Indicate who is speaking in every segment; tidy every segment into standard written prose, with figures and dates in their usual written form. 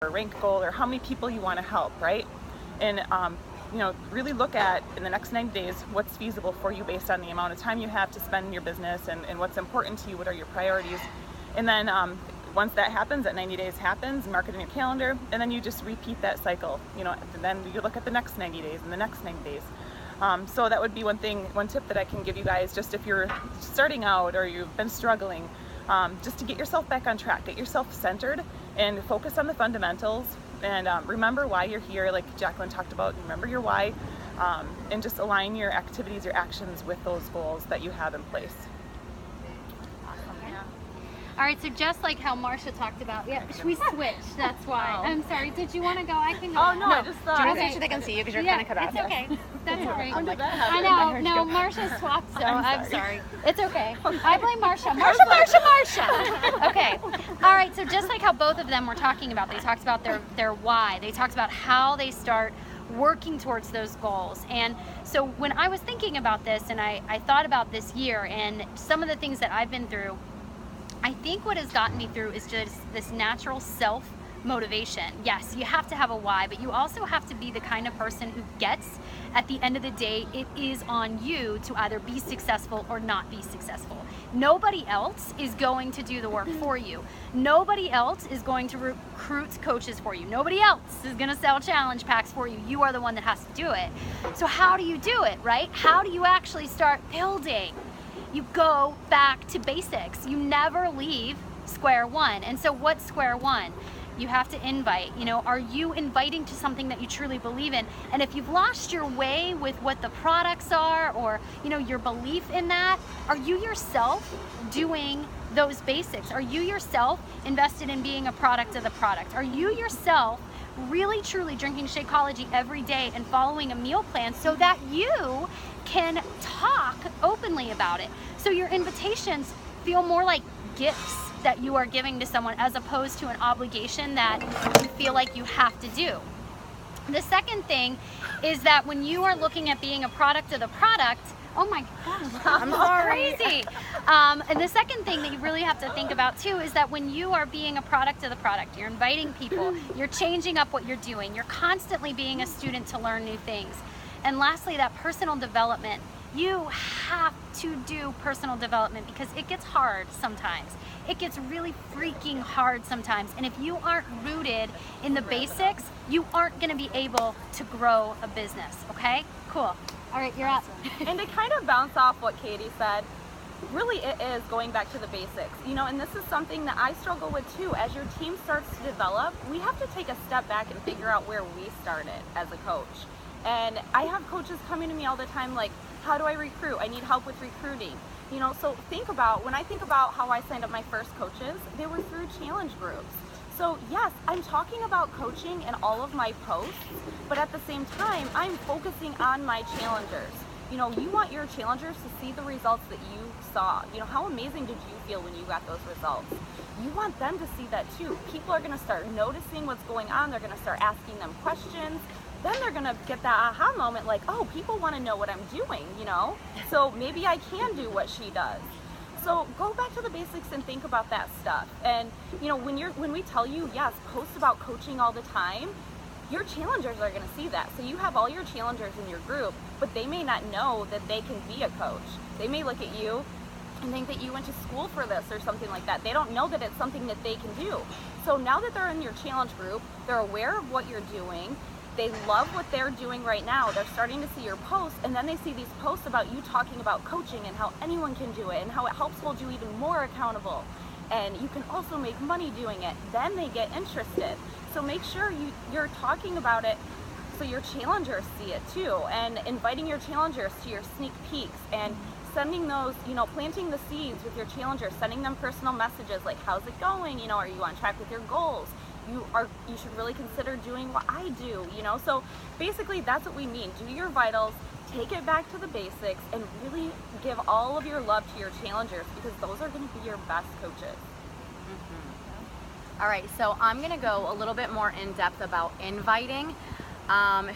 Speaker 1: or rank goal or how many people you want to help, right? And really look at in the next 90 days what's feasible for you based on the amount of time you have to spend in your business and what's important to you, what are your priorities. And then once that happens, that 90 days happens, mark it in your calendar, and then you just repeat that cycle. And then you look at the next 90 days and the next 90 days. So that would be one tip that I can give you guys, just if you're starting out or you've been struggling, just to get yourself back on track, get yourself centered and focus on the fundamentals, and remember why you're here, like Jacqueline talked about. Remember your why, and just align your activities, your actions with those goals that you have in place.
Speaker 2: All right, so just like how Marcia talked about, we switched, that's why. I'm sorry, did you want to go? I can go.
Speaker 1: Oh, no, I just thought.
Speaker 3: Do you want to switch so they can see you because you're kind of cut off?
Speaker 2: It's okay. That's all right.
Speaker 1: I
Speaker 2: know. No, Marcia swapped, so I'm sorry. It's okay. I blame Marcia. Marcia. Okay. All right, so just like how both of them were talking about, they talked about their why. They talked about how they start working towards those goals. And so when I was thinking about this, and I thought about this year and some of the things that I've been through, I think what has gotten me through is just this natural self-motivation. Yes, you have to have a why, but you also have to be the kind of person who gets, at the end of the day, it is on you to either be successful or not be successful. Nobody else is going to do the work for you. Nobody else is going to recruit coaches for you. Nobody else is going to sell challenge packs for you. You are the one that has to do it. So how do you do it, right? How do you actually start building? You go back to basics. You never leave square one. And so what's square one? You have to invite. Are you inviting to something that you truly believe in? And if you've lost your way with what the products are, or your belief in that, are you yourself doing those basics? Are you yourself invested in being a product of the product? Are you yourself really truly drinking Shakeology every day and following a meal plan so that you can talk openly about it? So your invitations feel more like gifts that you are giving to someone, as opposed to an obligation that you feel like you have to do. The second thing is that when you are looking at being a product of the product, oh my God, I'm crazy. And the second thing that you really have to think about too is that when you are being a product of the product, you're inviting people, you're changing up what you're doing, you're constantly being a student to learn new things. And lastly, that personal development. You have to do personal development because it gets hard sometimes. It gets really freaking hard sometimes. And if you aren't rooted in the basics, you aren't going to be able to grow a business, okay? Cool. All right, you're up.
Speaker 1: And to kind of bounce off what Katie said, really it is going back to the basics. And this is something that I struggle with too. As your team starts to develop, we have to take a step back and figure out where we started as a coach. And I have coaches coming to me all the time like, how do I recruit? I need help with recruiting. So when I think about how I signed up my first coaches, they were through challenge groups. So yes, I'm talking about coaching in all of my posts, but at the same time, I'm focusing on my challengers. You want your challengers to see the results that you saw. How amazing did you feel when you got those results? You want them to see that too. People are gonna start noticing what's going on. They're gonna start asking them questions. Then they're gonna get that aha moment like, oh, people wanna know what I'm doing, So maybe I can do what she does. So go back to the basics and think about that stuff. And when we tell you, yes, post about coaching all the time, your challengers are gonna see that. So you have all your challengers in your group, but they may not know that they can be a coach. They may look at you and think that you went to school for this or something like that. They don't know that it's something that they can do. So now that they're in your challenge group, they're aware of what you're doing. They love what they're doing right now. They're starting to see your posts, and then they see these posts about you talking about coaching and how anyone can do it and how it helps hold you even more accountable. And you can also make money doing it. Then they get interested. So make sure you're talking about it so your challengers see it too, and inviting your challengers to your sneak peeks and sending those, planting the seeds with your challengers, sending them personal messages like, how's it going? Are you on track with your goals? You should really consider doing what I do, So basically that's what we mean. Do your vitals, take it back to the basics, and really give all of your love to your challengers, because those are going to be your best coaches.
Speaker 3: All right, so I'm gonna go a little bit more in depth about inviting.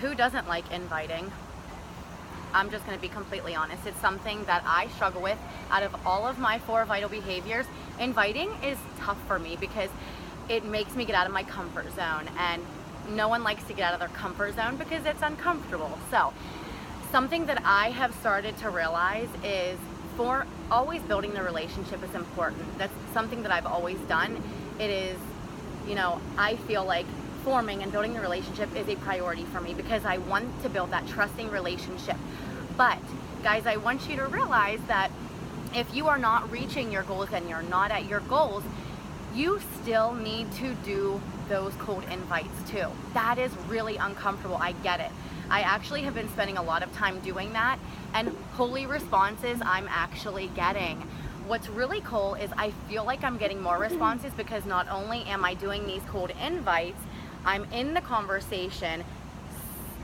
Speaker 3: Who doesn't like inviting? I'm just gonna be completely honest. It's something that I struggle with. Out of all of my 4 vital behaviors, inviting is tough for me because it makes me get out of my comfort zone, and no one likes to get out of their comfort zone because it's uncomfortable. So something that I have started to realize is for always building the relationship is important. That's something that I've always done. It is, you know, I feel like forming and building the relationship is a priority for me because I want to build that trusting relationship. But guys, I want you to realize that if you are not reaching your goals and you're not at your goals, you still need to do those cold invites too. That is really uncomfortable. I get it. I actually have been spending a lot of time doing that, and holy responses I'm actually getting. What's really cool is I feel like I'm getting more responses because not only am I doing these cold invites, I'm in the conversation,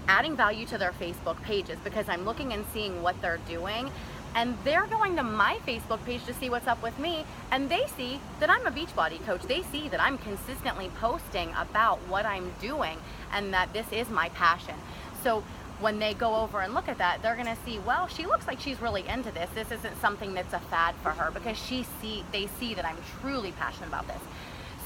Speaker 3: adding value to their Facebook pages because I'm looking and seeing what they're doing, and they're going to my Facebook page to see what's up with me, and they see that I'm a Beachbody coach. They see that I'm consistently posting about what I'm doing and that this is my passion. So when they go over and look at that, they're gonna see, well, she looks like she's really into this. This isn't something that's a fad for her because they see that I'm truly passionate about this.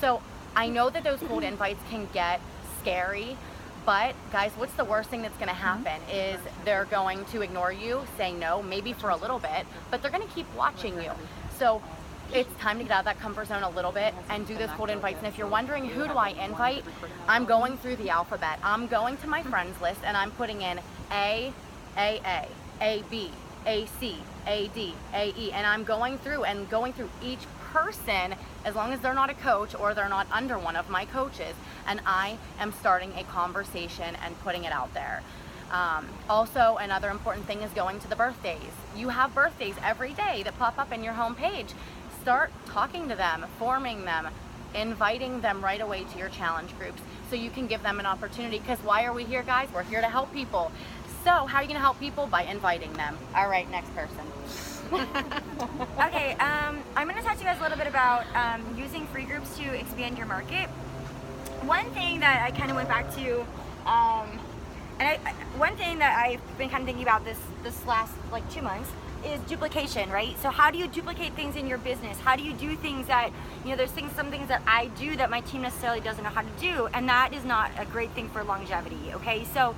Speaker 3: So I know that those cold invites can get scary, but guys, what's the worst thing that's gonna happen is they're going to ignore you, say no, maybe for a little bit, but they're gonna keep watching you. So it's time to get out of that comfort zone a little bit and do those cold invites. And if you're wondering who do I invite, I'm going through the alphabet. I'm going to my friends list and I'm putting in A, B, A, C, A, D, A, E, and I'm going through each person as long as they're not a coach or they're not under one of my coaches, and I am starting a conversation and putting it out there. Also, another important thing is going to the birthdays. You have birthdays every day that pop up in your homepage. Start talking to them, forming them, inviting them right away to your challenge groups so you can give them an opportunity, because why are we here, guys? We're here to help people. So how are you going to help people? By inviting them. All right, next person.
Speaker 4: Okay, I'm going to talk to you guys a little bit about using free groups to expand your market. One thing that I kind of went back to, one thing that I've been kind of thinking about this last like 2 months is duplication, right? So how do you duplicate things in your business? How do you do things that, you know, there's some things that I do that my team necessarily doesn't know how to do, and that is not a great thing for longevity, okay? So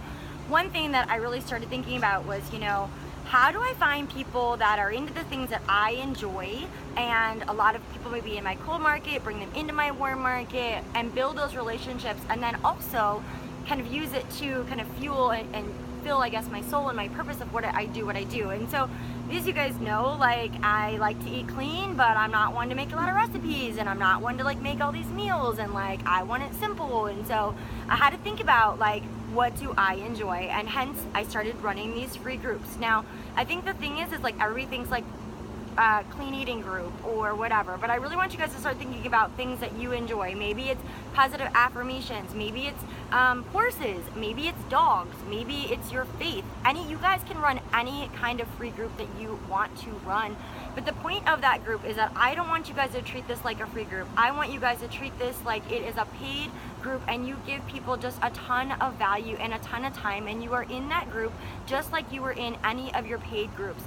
Speaker 4: one thing that I really started thinking about was, you know, how do I find people that are into the things that I enjoy, and a lot of people maybe in my cold market, bring them into my warm market and build those relationships, and then also kind of use it to kind of fuel and fill, I guess, my soul and my purpose of what I do. And so, as you guys know, like, I like to eat clean, but I'm not one to make a lot of recipes, and I'm not one to like make all these meals, and like I want it simple. And so I had to think about like, what do I enjoy, and hence I started running these free groups. Now I think the thing is like everything's like clean eating group or whatever, but I really want you guys to start thinking about things that you enjoy. Maybe it's positive affirmations, maybe it's horses, maybe it's dogs, maybe it's your faith. You guys can run any kind of free group that you want to run, but the point of that group is that I don't want you guys to treat this like a free group. I want you guys to treat this like it is a paid group, and you give people just a ton of value and a ton of time, and you are in that group just like you were in any of your paid groups.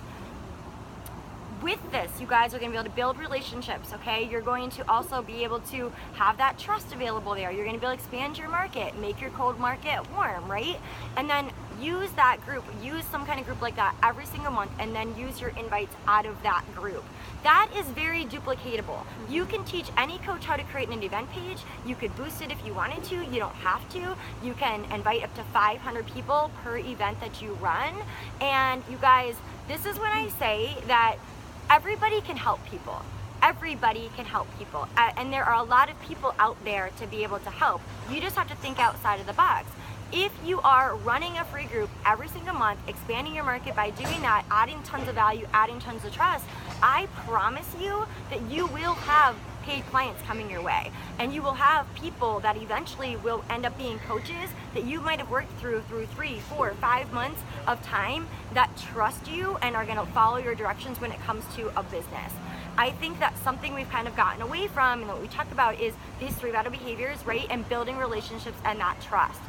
Speaker 4: With this, you guys are going to be able to build relationships, okay? You're going to also be able to have that trust available there. You're going to be able to expand your market, make your cold market warm, right? And then use that group, use some kind of group like that every single month, and then use your invites out of that group. That is very duplicatable. You can teach any coach how to create an event page. You could boost it if you wanted to. You don't have to. You can invite up to 500 people per event that you run. And you guys, this is when I say that everybody can help people. Everybody can help people. And there are a lot of people out there to be able to help. You just have to think outside of the box. If you are running a free group every single month, expanding your market by doing that, adding tons of value, adding tons of trust, I promise you that you will have paid clients coming your way, and you will have people that eventually will end up being coaches that you might have worked through 3, 4, 5 months of time, that trust you and are going to follow your directions when it comes to a business. I think that's something we've kind of gotten away from, and what we talk about is these 3 vital behaviors, right, and building relationships and that trust.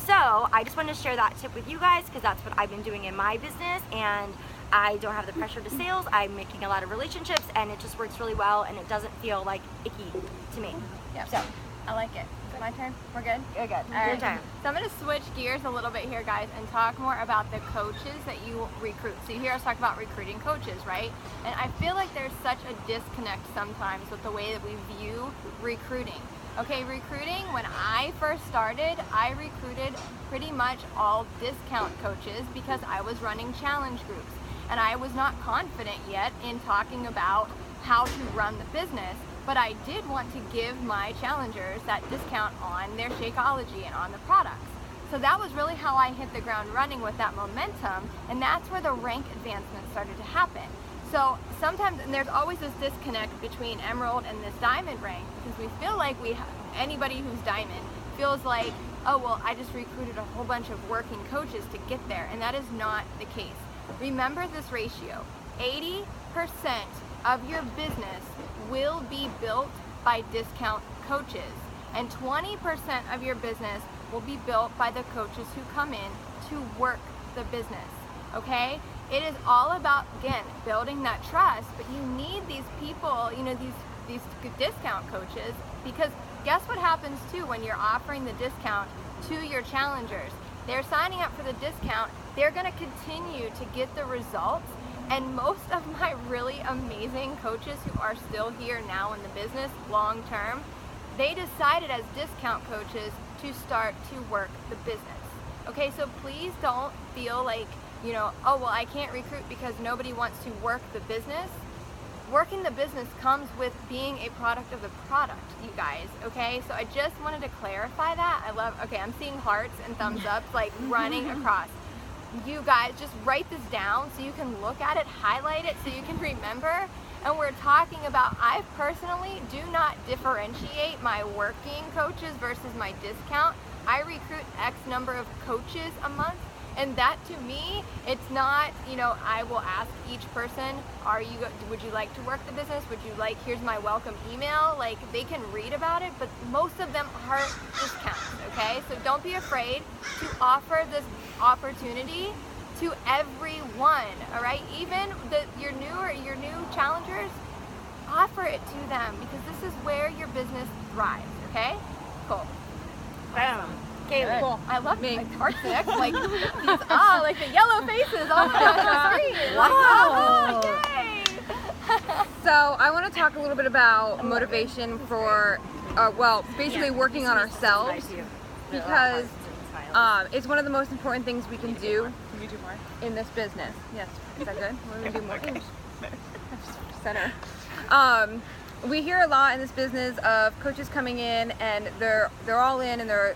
Speaker 4: So I just wanted to share that tip with you guys, because that's what I've been doing in my business, and I don't have the pressure to sales. I'm making a lot of relationships, and it just works really well, and it doesn't feel like icky to me.
Speaker 1: Yeah.
Speaker 4: So
Speaker 5: I like it. Is it my turn? We're good?
Speaker 4: You're good.
Speaker 5: All
Speaker 4: Your
Speaker 5: right.
Speaker 4: turn.
Speaker 5: So I'm going to switch gears a little bit here, guys, and talk more about the coaches that you recruit. So you hear us talk about recruiting coaches, right? And I feel like there's such a disconnect sometimes with the way that we view recruiting. Okay, recruiting, when I first started, I recruited pretty much all discount coaches because I was running challenge groups. And I was not confident yet in talking about how to run the business, but I did want to give my challengers that discount on their Shakeology and on the products. So that was really how I hit the ground running with that momentum, and that's where the rank advancement started to happen. So sometimes, and there's always this disconnect between Emerald and this Diamond rank, because we feel like anybody who's Diamond feels like, oh, well, I just recruited a whole bunch of working coaches to get there, and that is not the case. Remember this ratio: 80% of your business will be built by discount coaches, and 20% of your business will be built by the coaches who come in to work the business. Okay? It is all about, again, building that trust, but you need these people, you know, these discount coaches, because guess what happens too when you're offering the discount to your challengers? They're signing up for the discount, they're going to continue to get the results, and most of my really amazing coaches who are still here now in the business long term, they decided as discount coaches to start to work the business. Okay, so please don't feel like, you know, oh, well, I can't recruit because nobody wants to work the business. Working the business comes with being a product of the product, you guys, okay? So I just wanted to clarify that. Okay, I'm seeing hearts and thumbs up like running across. You guys, just write this down so you can look at it, highlight it so you can remember. And we're talking about, I personally do not differentiate my working coaches versus my discount. I recruit X number of coaches a month, and that to me, it's not, you know, I will ask each person, would you like to work the business? Would you like, here's my welcome email. Like, they can read about it, but most of them are discounts, okay? So don't be afraid to offer this opportunity to everyone, all right? Even your new challengers, offer it to them, because this is where your business thrives, okay? Cool.
Speaker 4: Boom. Kaylee.
Speaker 5: Cool. I love me. Like heart sick, like these, like the yellow faces on the screen.
Speaker 4: Wow.
Speaker 5: Like, oh, yay.
Speaker 6: So I want to talk a little bit about motivation for, basically working on ourselves, because it's one of the most important things we can do in this business. Yes, is that good? We're gonna do more. Center. We hear a lot in this business of coaches coming in and they're all in and they're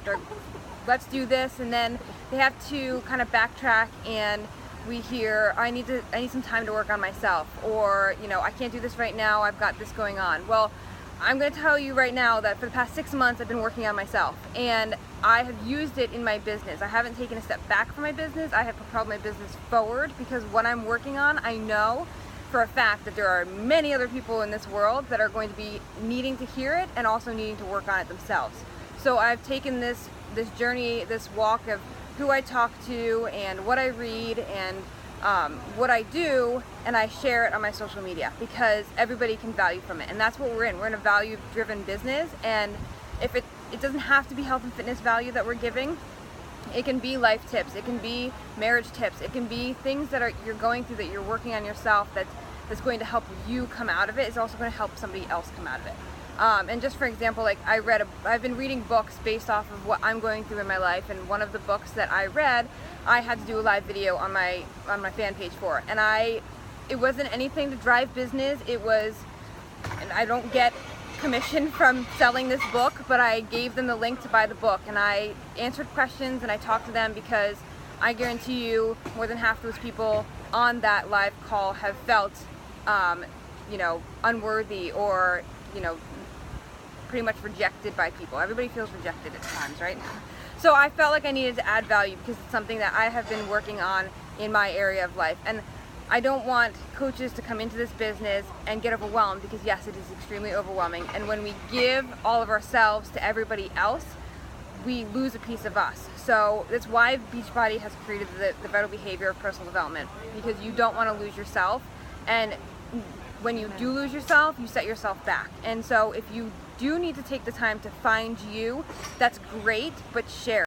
Speaker 6: let's do this, and then they have to kind of backtrack, and we hear, I need some time to work on myself, or, you know, I can't do this right now, I've got this going on. Well, I'm going to tell you right now that for the past 6 months I've been working on myself, and I have used it in my business. I haven't taken a step back from my business. I have propelled my business forward, because what I'm working on, I know for a fact that there are many other people in this world that are going to be needing to hear it and also needing to work on it themselves. So I've taken this journey, this walk of who I talk to and what I read and what I do, and I share it on my social media, because everybody can value from it, and that's what we're in. We're in a value-driven business, and if it doesn't have to be health and fitness value that we're giving. It can be life tips, it can be marriage tips, it can be things that you're going through, that you're working on yourself, that's going to help you come out of it. It's also going to help somebody else come out of it. And just for example, like I've been reading books based off of what I'm going through in my life, and one of the books that I read, I had to do a live video on my fan page for, and it wasn't anything to drive business. It was, and I don't get commission from selling this book, but I gave them the link to buy the book, and I answered questions and I talked to them, because I guarantee you more than half those people on that live call have felt unworthy, or pretty much rejected by people. Everybody feels rejected at times, right? So I felt like I needed to add value, because it's something that I have been working on in my area of life, and I don't want coaches to come into this business and get overwhelmed, because yes, it is extremely overwhelming, and when we give all of ourselves to everybody else, we lose a piece of us. So that's why Beachbody has created the vital behavior of personal development, because you don't want to lose yourself, and when you do lose yourself, you set yourself back. And so if you do need to take the time to find you, that's great, but share.